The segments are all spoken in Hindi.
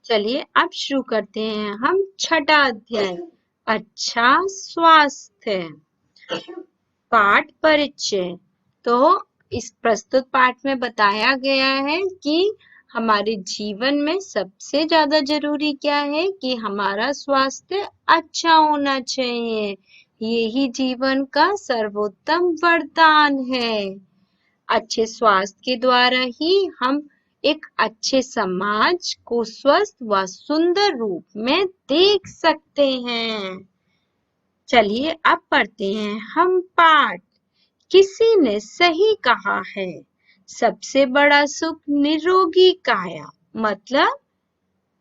चलिए अब शुरू करते हैं हम छठा अध्याय अच्छा स्वास्थ्य पाठ परिचय। तो इस प्रस्तुत पाठ में बताया गया है कि हमारे जीवन में सबसे ज्यादा जरूरी क्या है कि हमारा स्वास्थ्य अच्छा होना चाहिए। यही जीवन का सर्वोत्तम वरदान है। अच्छे स्वास्थ्य के द्वारा ही हम एक अच्छे समाज को स्वस्थ व सुंदर रूप में देख सकते हैं। चलिए अब पढ़ते हैं हम पाठ। किसी ने सही कहा है, सबसे बड़ा सुख निरोगी काया, मतलब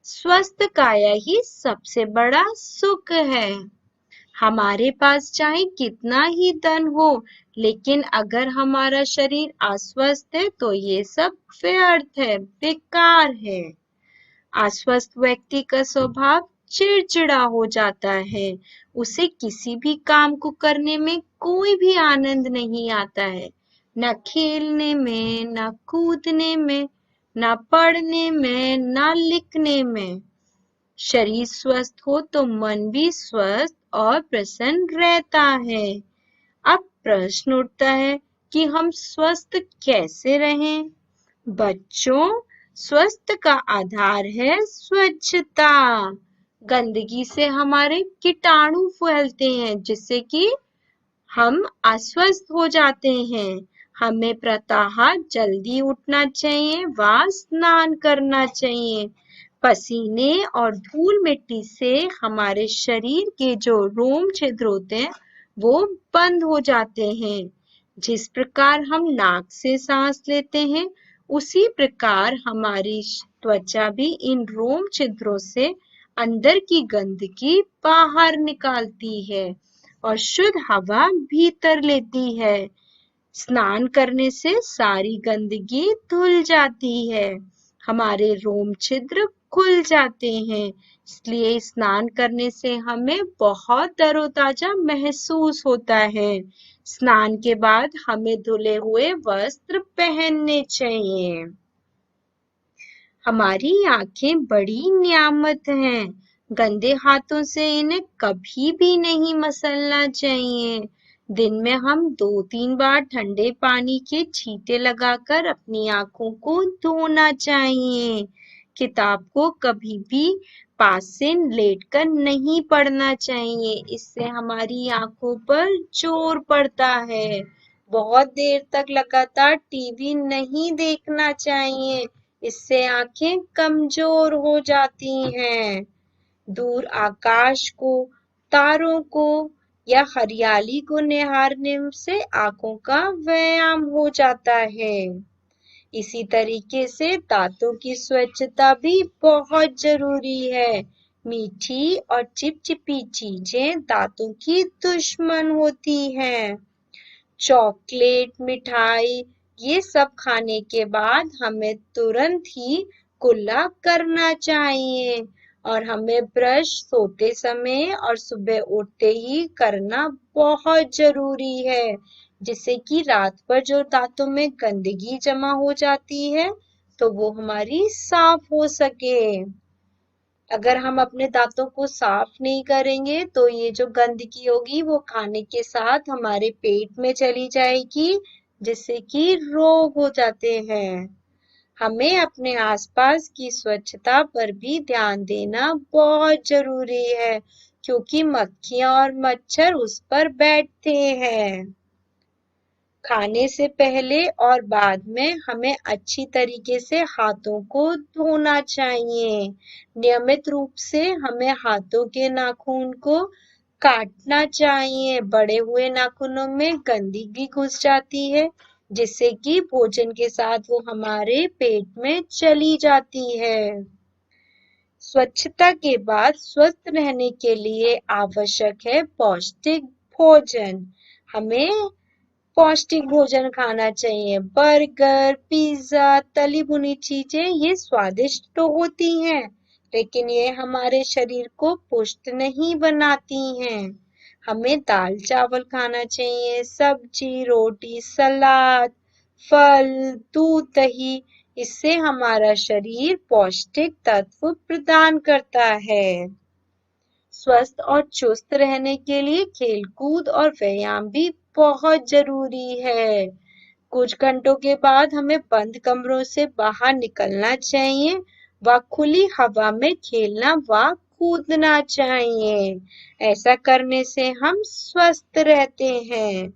स्वस्थ काया ही सबसे बड़ा सुख है। हमारे पास चाहे कितना ही धन हो, लेकिन अगर हमारा शरीर अस्वस्थ है तो ये सब व्यर्थ है, बेकार है। अस्वस्थ व्यक्ति का स्वभाव चिड़चिड़ा हो जाता है। उसे किसी भी काम को करने में कोई भी आनंद नहीं आता है, न खेलने में, न कूदने में, न पढ़ने में, न लिखने में। शरीर स्वस्थ हो तो मन भी स्वस्थ और प्रसन्न रहता है। अब प्रश्न उठता है कि हम स्वस्थ कैसे रहें? बच्चों, स्वस्थ का आधार है स्वच्छता। गंदगी से हमारे कीटाणु फैलते हैं, जिससे कि हम अस्वस्थ हो जाते हैं। हमें प्रातः जल्दी उठना चाहिए व स्नान करना चाहिए। पसीने और धूल मिट्टी से हमारे शरीर के जो रोम छिद्र होते हैं वो बंद हो जाते हैं। जिस प्रकार हम नाक से सांस लेते हैं, उसी प्रकार हमारी त्वचा भी इन रोम छिद्रों से अंदर की गंदगी बाहर निकालती है और शुद्ध हवा भीतर लेती है। स्नान करने से सारी गंदगी धुल जाती है, हमारे रोम छिद्र खुल जाते हैं। इसलिए स्नान करने से हमें बहुत तरोताजा महसूस होता है। स्नान के बाद हमें धुले हुए वस्त्र पहनने चाहिए। हमारी आंखें बड़ी नियामत हैं। गंदे हाथों से इन्हें कभी भी नहीं मसलना चाहिए। दिन में हम 2-3 बार ठंडे पानी के छींटे लगाकर अपनी आंखों को धोना चाहिए। किताब को कभी भी पास से लेटकर नहीं पढ़ना चाहिए, इससे हमारी आंखों पर जोर पड़ता है। बहुत देर तक लगातार टीवी नहीं देखना चाहिए, इससे आंखें कमजोर हो जाती हैं। दूर आकाश को, तारों को या हरियाली को निहारने से आंखों का व्यायाम हो जाता है। इसी तरीके से दांतों की स्वच्छता भी बहुत जरूरी है। मीठी और चिपचिपी चीजें दांतों की दुश्मन होती हैं। चॉकलेट, मिठाई, ये सब खाने के बाद हमें तुरंत ही कुल्ला करना चाहिए और हमें ब्रश सोते समय और सुबह उठते ही करना बहुत जरूरी है, जिससे कि रात भर जो दांतों में गंदगी जमा हो जाती है तो वो हमारी साफ हो सके। अगर हम अपने दांतों को साफ नहीं करेंगे तो ये जो गंदगी होगी वो खाने के साथ हमारे पेट में चली जाएगी, जिससे कि रोग हो जाते हैं। हमें अपने आसपास की स्वच्छता पर भी ध्यान देना बहुत जरूरी है, क्योंकि मक्खियां और मच्छर उस पर बैठते हैं। खाने से पहले और बाद में हमें अच्छी तरीके से हाथों को धोना चाहिए। नियमित रूप से हमें हाथों के नाखून को काटना चाहिए। बड़े हुए नाखूनों में गंदगी घुस जाती है, जिससे कि भोजन के साथ वो हमारे पेट में चली जाती है। स्वच्छता के बाद स्वस्थ रहने के लिए आवश्यक है पौष्टिक भोजन। हमें पौष्टिक भोजन खाना चाहिए। बर्गर, पिज्जा, तली भुनी चीजें ये स्वादिष्ट तो होती हैं, लेकिन ये हमारे शरीर को पुष्ट नहीं बनाती हैं। हमें दाल चावल खाना चाहिए, सब्जी, रोटी, सलाद, फल, दूध, दही, इससे हमारा शरीर पौष्टिक तत्व प्रदान करता है। स्वस्थ और चुस्त रहने के लिए खेलकूद और व्यायाम भी बहुत जरूरी है। कुछ घंटों के बाद हमें बंद कमरों से बाहर निकलना चाहिए व खुली हवा में खेलना व कूदना चाहिए। ऐसा करने से हम स्वस्थ रहते हैं।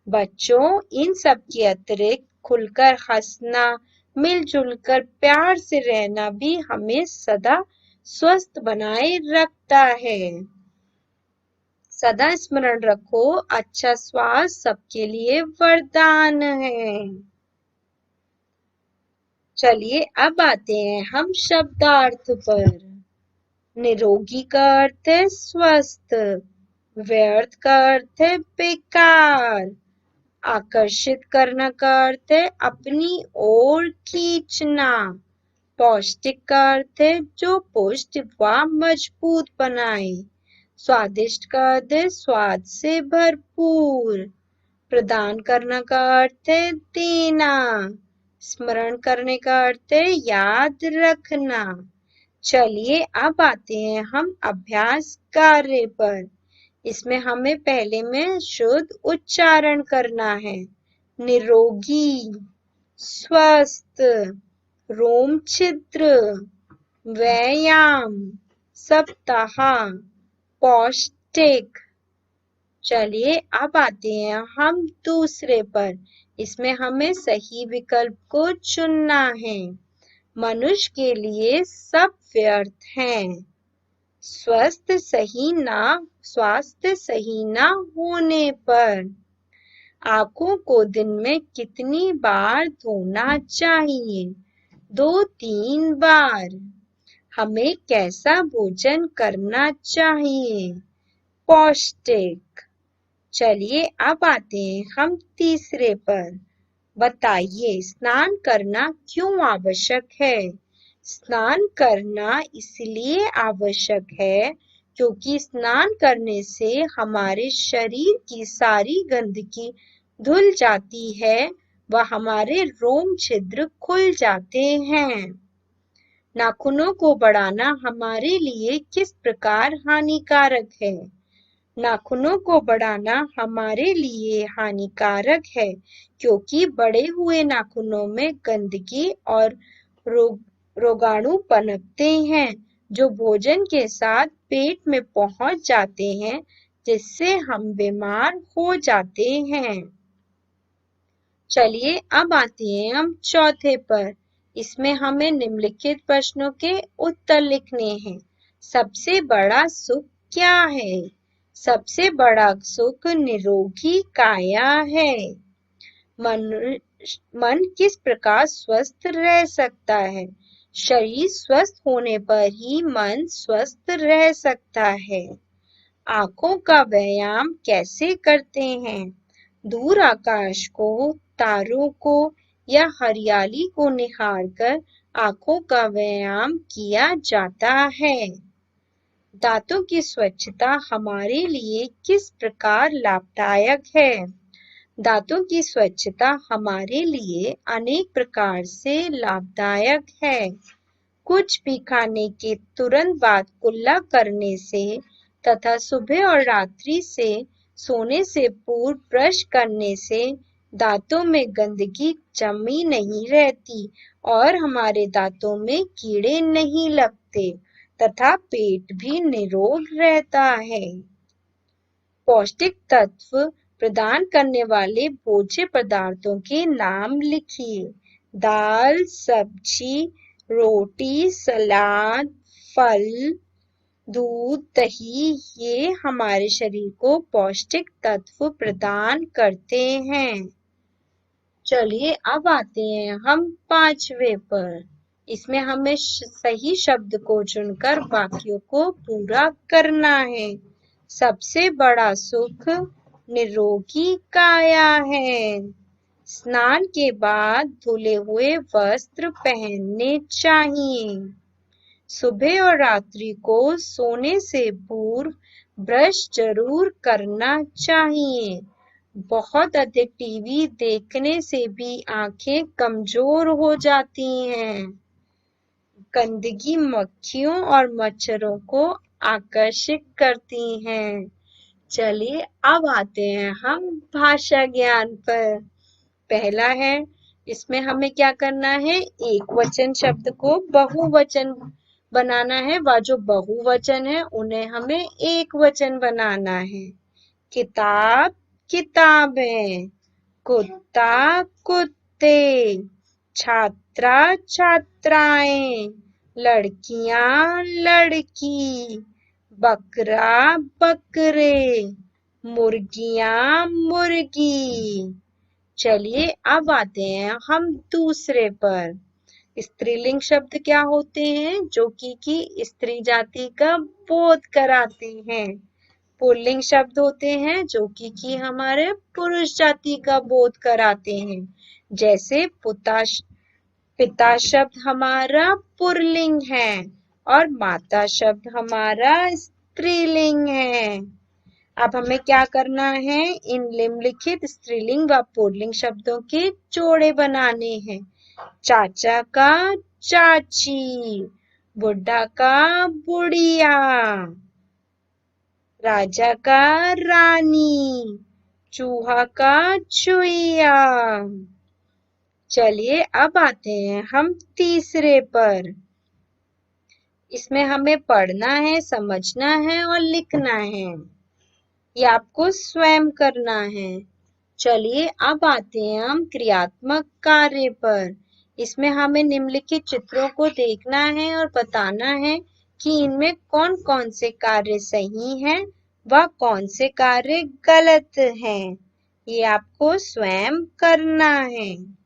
बच्चों, इन सब के अतिरिक्त खुलकर हंसना, मिलजुल कर प्यार से रहना भी हमें सदा स्वस्थ बनाए रखता है। सदा स्मरण रखो, अच्छा स्वास्थ्य सबके लिए वरदान है। चलिए अब आते हैं हम शब्दार्थ पर। निरोगी का अर्थ है स्वस्थ, व्यर्थ का अर्थ है बेकार, आकर्षित करना का अर्थ है अपनी ओर खींचना, पौष्टिक का अर्थ है जो पुष्ट व मजबूत बनाए, स्वादिष्ट का अर्थ है स्वाद से भरपूर, प्रदान करना का अर्थ है देना, स्मरण करने का अर्थ है याद रखना। चलिए अब आते हैं हम अभ्यास कार्य पर। इसमें हमें पहले में शुद्ध उच्चारण करना है। निरोगी, स्वस्थ, रोम छिद्र, व्यायाम, सप्ताह, पौष्टिक। चलिए अब आते हैं हम दूसरे पर। इसमें हमें सही विकल्प को चुनना है। मनुष्य के लिए सब व्यर्थ हैं। स्वास्थ्य सही ना होने पर। आंखों को दिन में कितनी बार धोना चाहिए? 2-3 बार। हमें कैसा भोजन करना चाहिए? पौष्टिक। चलिए अब आते हैं हम तीसरे पर। बताइए, स्नान करना क्यों आवश्यक है? स्नान करना इसलिए आवश्यक है क्योंकि स्नान करने से हमारे शरीर की सारी गंदगी धुल जाती है व हमारे रोम छिद्र खुल जाते हैं। नाखूनों को बढ़ाना हमारे लिए किस प्रकार हानिकारक है? नाखूनों को बढ़ाना हमारे लिए हानिकारक है क्योंकि बढ़े हुए नाखूनों में गंदगी और रोगाणु पनपते हैं जो भोजन के साथ पेट में पहुंच जाते हैं, जिससे हम बीमार हो जाते हैं। चलिए अब आते हैं हम चौथे पर। इसमें हमें निम्नलिखित प्रश्नों के उत्तर लिखने हैं। सबसे बड़ा सुख क्या है? सबसे बड़ा सुख निरोगी काया है। मन किस प्रकार स्वस्थ रह सकता है? शरीर स्वस्थ होने पर ही मन स्वस्थ रह सकता है। आंखों का व्यायाम कैसे करते हैं? दूर आकाश को, तारों को या हरियाली को निहारकर आंखों का व्यायाम किया जाता है। दांतों की स्वच्छता हमारे लिए किस प्रकार लाभदायक है? दांतों की स्वच्छता हमारे लिए अनेक प्रकार से लाभदायक है। कुछ भी खाने के तुरंत बाद कुल्ला करने से तथा सुबह और रात्रि से सोने से पूर्व ब्रश करने से दांतों में गंदगी जमी नहीं रहती और हमारे दांतों में कीड़े नहीं लगते तथा पेट भी निरोग रहता है। पौष्टिक तत्व प्रदान करने वाले भोज्य पदार्थों के नाम लिखिए। दाल, सब्जी, रोटी, सलाद, फल, दूध, दही, ये हमारे शरीर को पौष्टिक तत्व प्रदान करते हैं। चलिए अब आते हैं हम पांचवे पर। इसमें हमें सही शब्द को चुनकर वाक्यों को पूरा करना है। सबसे बड़ा सुख निरोगी काया है। स्नान के बाद धुले हुए वस्त्र पहनने चाहिए। सुबह और रात्रि को सोने से पूर्व ब्रश जरूर करना चाहिए। बहुत अधिक टीवी देखने से भी आंखें कमजोर हो जाती हैं। गंदगी मक्खियों और मच्छरों को आकर्षित करती हैं। चलिए अब आते हैं हम भाषा ज्ञान पर। पहला है, इसमें हमें क्या करना है, एक वचन शब्द को बहुवचन बनाना है, व जो बहुवचन है उन्हें हमें एक वचन बनाना है। किताब किताबें, कुत्ता कुत्ते, छात्रा छात्राएं, लड़कियां लड़की, बकरा बकरे, मुर्गियां मुर्गी। चलिए अब आते हैं हम दूसरे पर। स्त्रीलिंग शब्द क्या होते हैं, जो कि स्त्री जाति का बोध कराते हैं। पुल्लिंग शब्द होते हैं जो कि हमारे पुरुष जाति का बोध कराते हैं। जैसे पिता शब्द हमारा पुल्लिंग है और माता शब्द हमारा स्त्रीलिंग है। अब हमें क्या करना है, इन निम्नलिखित स्त्रीलिंग व पुल्लिंग शब्दों के जोड़े बनाने हैं। चाचा का चाची, बुढ़ा का बुढ़िया, राजा का रानी, चूहा का चूहिया। चलिए अब आते हैं हम तीसरे पर। इसमें हमें पढ़ना है, समझना है और लिखना है। ये आपको स्वयं करना है। चलिए अब आते हैं हम क्रियात्मक कार्य पर। इसमें हमें निम्नलिखित चित्रों को देखना है और बताना है कि इनमें कौन कौन से कार्य सही हैं व कौन से कार्य गलत हैं। ये आपको स्वयं करना है।